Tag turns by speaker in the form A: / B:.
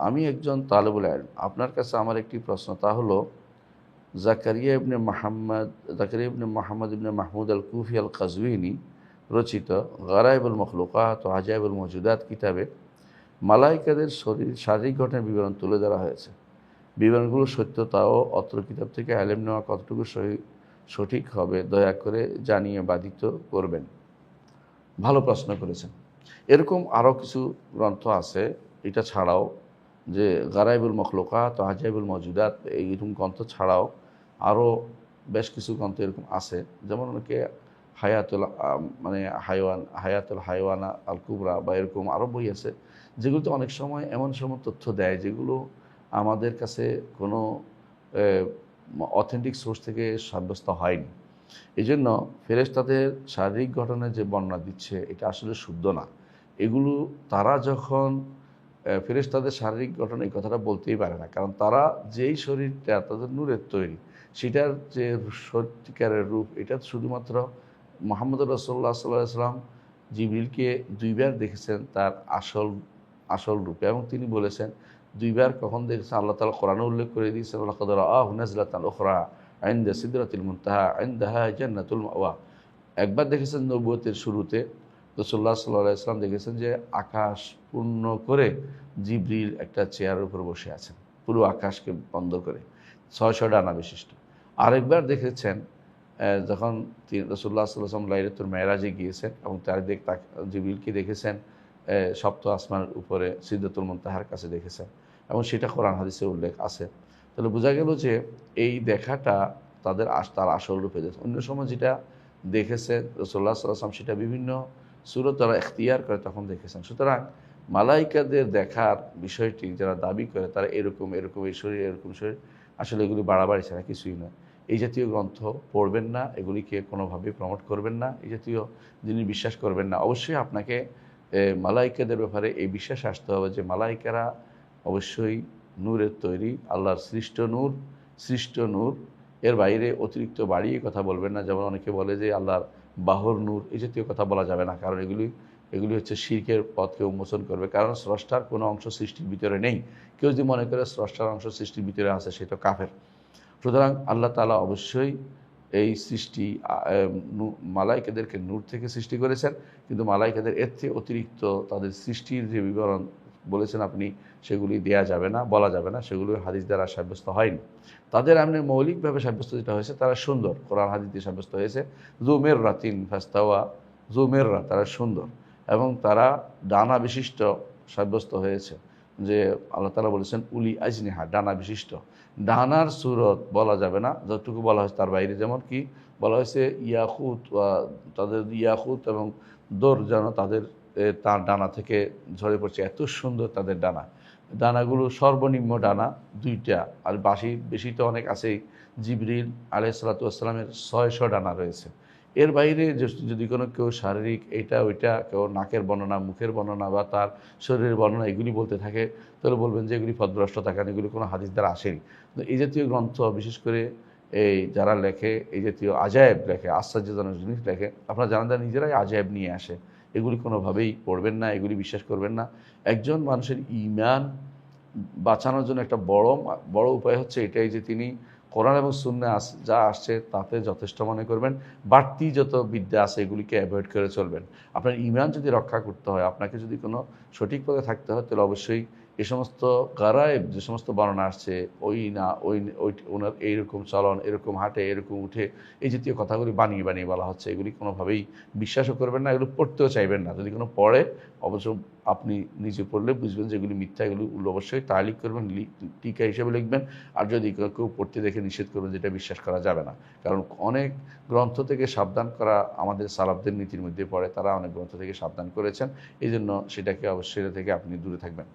A: আমি একজন তালেবুল ইলম। আপনার কাছে আমার একটি প্রশ্ন, তা হলো জাকারিয়া ইবনে মুহাম্মদ ইবনে মাহমুদ আল কুফি আল কাজউইনি রচিত গারায়েবুল মখলুকাত ও আজায়েবুল মওজুদাত কিতাবে মালাইকাদের শারীরিক গঠনের বিবরণ তুলে ধরা হয়েছে। বিবরণগুলোর সত্যতা ও অত্র কিতাব থেকে ইলম নেওয়া কতটুকু সঠিক হবে দয়া করে জানিয়ে বাধিত করবেন। ভালো প্রশ্ন করেছেন। এরকম আরও কিছু গ্রন্থ আছে এটা ছাড়াও, যে গারাইবুল মখলুকাত ও আজাইবুল মওজুদাত, এইরকম গ্রন্থ ছাড়াও আরও বেশ কিছু গ্রন্থ এরকম আছে। যেমন অনেকে হায়াতুল হাইওয়ানা আল কুবরা বা এরকম আরও বই আছে, যেগুলোতে অনেক সময় এমন সময় তথ্য দেয় যেগুলো আমাদের কাছে কোনো অথেন্টিক সোর্স থেকে সাব্যস্ত হয়নি। এই জন্য ফেরেশতাদের শারীরিক গঠনের যে বর্ণনা দিচ্ছে এটা আসলে শুদ্ধ না। এগুলো তারা যখন ফেরেশতাদের শারীরিক গঠন এই কথাটা বলতেই পারে না, কারণ তারা যেই শরীরটা তাদের নূরের তৈরি, সেটার যে সত্যিকারের রূপ এটা শুধুমাত্র মুহাম্মদ রাসূলুল্লাহ সাল্লাল্লাহু আলাইহি ওয়াসাল্লাম জিবরিলকে দুইবার দেখেছেন তার আসল রূপে, এবং তিনি বলেছেন দুইবার কখন দেখেছেন আল্লাহ তাআলা কোরআনে উল্লেখ করে দিয়েছেন, লাকাদ রাআহু নাজলাতান উখরা ইনদা সিদরাতিল মুনতাহা ইনদাহা জান্নাতুল মাওয়া। একবার দেখেছেন নবুয়তের শুরুতে, রাসূলুল্লাহ সাল্লাল্লাহু আলাইহি ওয়াসাল্লাম দেখেছেন যে আকাশ পূর্ণ করে জিবরিল একটা চেয়ারের উপর বসে আছেন, পুরো আকাশকে বন্ধ করে ৬০০ ডানা বিশিষ্ট। আরেকবার দেখেছেন যখন রাসূলুল্লাহ সাল্লাল্লাহু আলাইহি ওয়াসাল্লাম লাইলাতুল মেরাজে গিয়েছেন এবং জিবরিলকে দেখেছেন সপ্ত আসমানের উপরে সিদরাতুল মুনতাহার কাছে দেখেছেন, এবং সেটা কোরআন হাদিসে উল্লেখ আছে। তাহলে বোঝা গেল যে এই দেখাটা তার আসল রূপে দেখে। অন্য সময় যেটা দেখেছে রাসূলুল্লাহ সাল্লাল্লাহু আলাইহি ওয়াসাল্লাম সেটা বিভিন্ন সূরত তারা ইখতিয়ার করে তখন দেখেছেন। সুতরাং মালাইকাদের দেখার বিষয়টি যারা দাবি করে তারা এরকম এই শরীর এরকম শরীর, আসলে এগুলি বাড়াবাড়ি ছাড়া কিছুই নয়। এই জাতীয় গ্রন্থ পড়বেন না, এগুলিকে কোনোভাবেই প্রমোট করবেন না, এই জাতীয় জিনিস বিশ্বাস করবেন না। অবশ্যই আপনাকে মালাইকাদের ব্যাপারে এই বিশ্বাস আসতে হবে যে মালাইকারা অবশ্যই নূরের তৈরি, আল্লাহর সৃষ্ট নূর। এর বাইরে অতিরিক্ত বাড়িয়ে কথা বলবেন না। যেমন অনেকে বলে যে আল্লাহর বাহর নূর, এই জাতীয় কথা বলা যাবে না, কারণ এগুলি হচ্ছে শিরকের পথকে উন্মোচন করবে। কারণ স্রষ্টার কোনো অংশ সৃষ্টির ভিতরে নেই। কেউ যদি মনে করে স্রষ্টার অংশ সৃষ্টির ভিতরে আছে, সেটা কাফের। সুতরাং আল্লাহ তাআলা অবশ্যই এই সৃষ্টি মালাইকাদেরকে নূর থেকে সৃষ্টি করেছেন, কিন্তু মালাইকাদের এর থেকে অতিরিক্ত তাদের সৃষ্টির যে বিবরণ বলেছেন আপনি, সেগুলি দেয়া যাবে না, বলা যাবে না, সেগুলি হাদিস দ্বারা সাব্যস্ত হয়নি। তাদের এমনি মৌলিকভাবে সাব্যস্ত যেটা হয়েছে তারা সুন্দর, কোরআন হাদিস দিয়ে সাব্যস্ত হয়েছে। জুমের রাতিন ফাস্তাওয়া, জুমেররা তারা সুন্দর, এবং তারা ডানা বিশিষ্ট সাব্যস্ত হয়েছে। যে আল্লাহ তাআলা বলেছেন উলি আজনিহা, ডানা বিশিষ্ট। ডানার সুরত বলা যাবে না, যতটুকু বলা হয়েছে তার বাইরে। যেমন কি বলা হয়েছে ইয়াকুত, তাদের ইয়াকুত এবং দোর যেন তার ডানা থেকে ঝরে পড়ছে, এত সুন্দর তাদের ডানাগুলো। সর্বনিম্ন ডানা 2টা, আর বেশি তো অনেক আছেই। জিবরিল আলাইহিস সালাতু ওয়াস সালামের 600 ডানা রয়েছে। এর বাইরে যদি কেউ শারীরিক এটা ওইটা, কেউ নাকের বর্ণনা, মুখের বর্ণনা বা তার শরীরের বর্ণনা এগুলি বলতে থাকে, তাহলে বলবেন যে এগুলি পথভ্রষ্টতা, কারণ এগুলি কোনো হাদিস দ্বারা আসেনি। এই জাতীয় গ্রন্থ, বিশেষ করে এই যারা লেখে এই জাতীয় আজায়েব লেখে, আশ্চর্যজনক জিনিস লেখে, আপনারা জানেন তারা নিজেরাই আজায়েব নিয়ে আসে, এগুলি কোনোভাবেই পড়বেন না, এগুলি বিশ্বাস করবেন না। একজন মানুষের ঈমান বাঁচানোর জন্য একটা বড় উপায় হচ্ছে এটাই, যে তিনি কোরআন এবং সুন্নাহ যা আসছে তাতে যথেষ্ট মনে করবেন। বাড়তি যত বিদ্যা আছে এগুলিকে অ্যাভয়েড করে চলবেন। আপনার ঈমান যদি রক্ষা করতে হয়, আপনাকে যদি কোনো সঠিক পথে থাকতে হয়, তাহলে অবশ্যই এই সমস্ত গারায়েব যে সমস্ত বর্ণনা আসছে, ওনার এইরকম চলন, এরকম হাঁটে, এরকম উঠে, এই জাতীয় কথাগুলি বানিয়ে বলা হচ্ছে, এগুলি কোনোভাবেই বিশ্বাসও করবেন না, এগুলো পড়তেও চাইবেন না। যদি কোনো পড়ে, অবশ্য আপনি নিজে পড়লে বুঝবেন যে এগুলি মিথ্যা, এগুলি অবশ্যই তালিক করবেন, টিকা হিসেবে লিখবেন। আর যদি কেউ পড়তে দেখে নিষেধ করবেন, যেটা বিশ্বাস করা যাবে না। কারণ অনেক গ্রন্থ থেকে সাবধান করা আমাদের সালাফদের নীতির মধ্যে পড়ে, তারা অনেক গ্রন্থ থেকে সাবধান করেছেন। এই জন্য সেটাকে অবশ্যই থেকে আপনি দূরে থাকবেন।